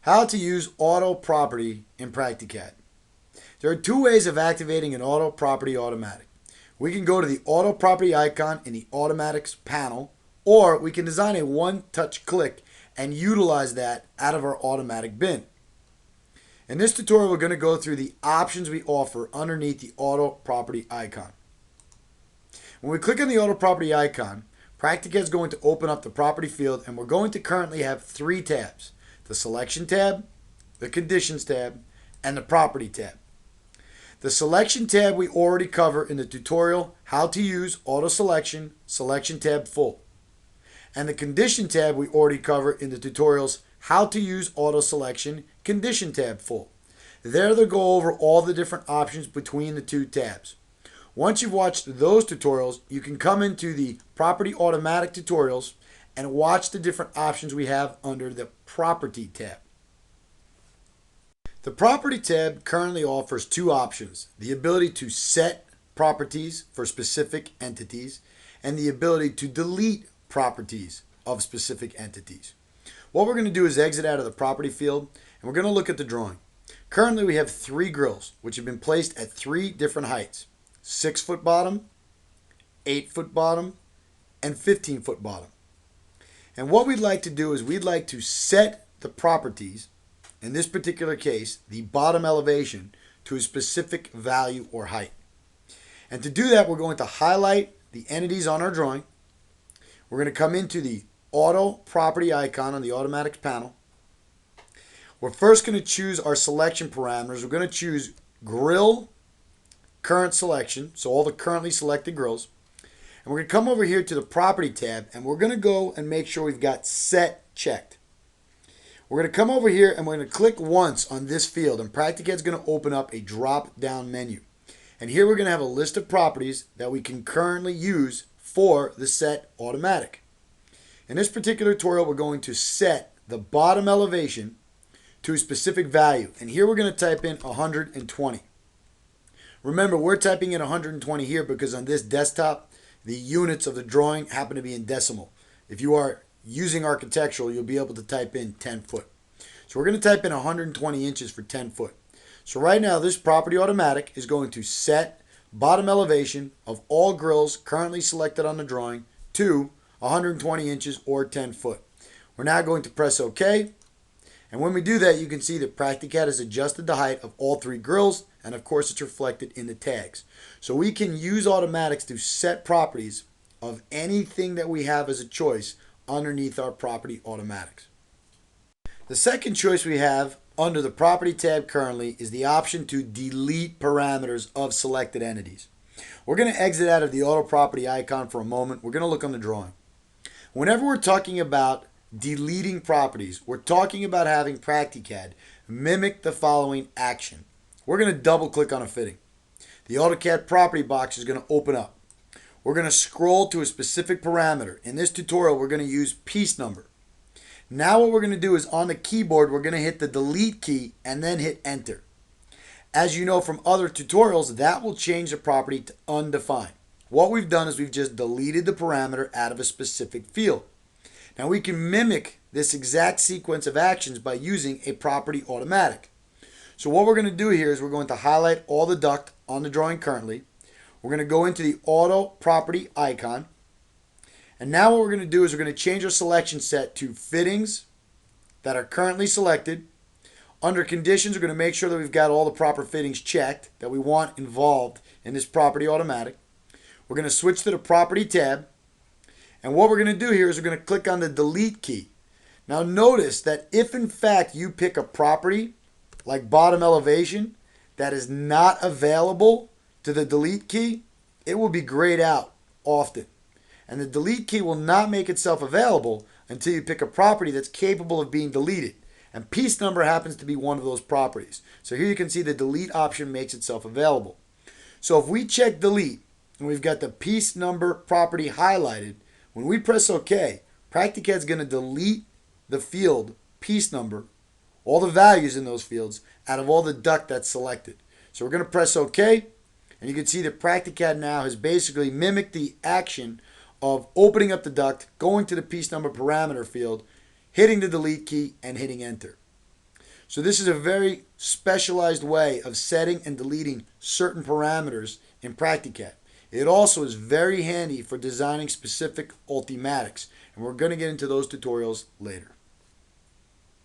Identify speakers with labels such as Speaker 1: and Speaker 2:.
Speaker 1: How to use auto property in PractiCAD. There are two ways of activating an auto property automatic. We can go to the auto property icon in the automatics panel, or we can design a one-touch click and utilize that out of our automatic bin. In this tutorial, we're going to go through the options we offer underneath the auto property icon. When we click on the auto property icon, PractiCAD is going to open up the property field, and we're going to currently have three tabs: the selection tab, the conditions tab, and the property tab. The selection tab we already cover in the tutorial how to use auto selection, selection tab full. And the condition tab we already cover in the tutorials how to use auto selection, condition tab full. There they'll go over all the different options between the two tabs. Once you've watched those tutorials, you can come into the property automatic tutorials and watch the different options we have under the Property tab. The Property tab currently offers two options: the ability to set properties for specific entities and the ability to delete properties of specific entities. What we're going to do is exit out of the property field, and we're going to look at the drawing. Currently we have three grills which have been placed at three different heights: 6-foot bottom, 8-foot bottom, and 15-foot bottom. And what we'd like to do is we'd like to set the properties, in this particular case, the bottom elevation, to a specific value or height. And to do that, we're going to highlight the entities on our drawing. We're going to come into the auto property icon on the automatics panel. We're first going to choose our selection parameters. We're going to choose grill current selection, so all the currently selected grills. And we're going to come over here to the property tab, and we're going to go and make sure we've got set checked. We're going to come over here and we're going to click once on this field, and PractiCAD is going to open up a drop down menu. And here we're going to have a list of properties that we can currently use for the set automatic. In this particular tutorial, we're going to set the bottom elevation to a specific value, and here we're going to type in 120. Remember, we're typing in 120 here because on this desktop the units of the drawing happen to be in decimal. If you are using architectural, you'll be able to type in 10 foot. So we're going to type in 120 inches for 10 foot. So right now this property automatic is going to set bottom elevation of all grills currently selected on the drawing to 120 inches or 10 foot. We're now going to press OK. And when we do that, you can see that PractiCAD has adjusted the height of all three grills, and of course it's reflected in the tags. So we can use automatics to set properties of anything that we have as a choice underneath our property automatics. The second choice we have under the property tab currently is the option to delete parameters of selected entities. We're going to exit out of the auto property icon for a moment. We're going to look on the drawing. Whenever we're talking about deleting properties, we're talking about having PractiCAD mimic the following action. We're going to double click on a fitting. The AutoCAD property box is going to open up. We're going to scroll to a specific parameter. In this tutorial, we're going to use piece number. Now what we're going to do is on the keyboard, we're going to hit the delete key and then hit enter. As you know from other tutorials, that will change the property to undefined. What we've done is we've just deleted the parameter out of a specific field. Now we can mimic this exact sequence of actions by using a property automatic. So what we're going to do here is we're going to highlight all the duct on the drawing currently. We're going to go into the auto property icon. And now what we're going to do is we're going to change our selection set to fittings that are currently selected. Under conditions, we're going to make sure that we've got all the proper fittings checked that we want involved in this property automatic. We're going to switch to the property tab. And what we're going to do here is we're going to click on the delete key. Now notice that if in fact you pick a property like bottom elevation that is not available to the delete key, it will be grayed out often. And the delete key will not make itself available until you pick a property that's capable of being deleted. And piece number happens to be one of those properties. So here you can see the delete option makes itself available. So if we check delete and we've got the piece number property highlighted, when we press OK, PractiCAD is going to delete the field piece number, all the values in those fields, out of all the duct that's selected. So we're going to press OK, and you can see that PractiCAD now has basically mimicked the action of opening up the duct, going to the piece number parameter field, hitting the delete key, and hitting enter. So this is a very specialized way of setting and deleting certain parameters in PractiCAD. It also is very handy for designing specific ultimatics, and we're going to get into those tutorials later.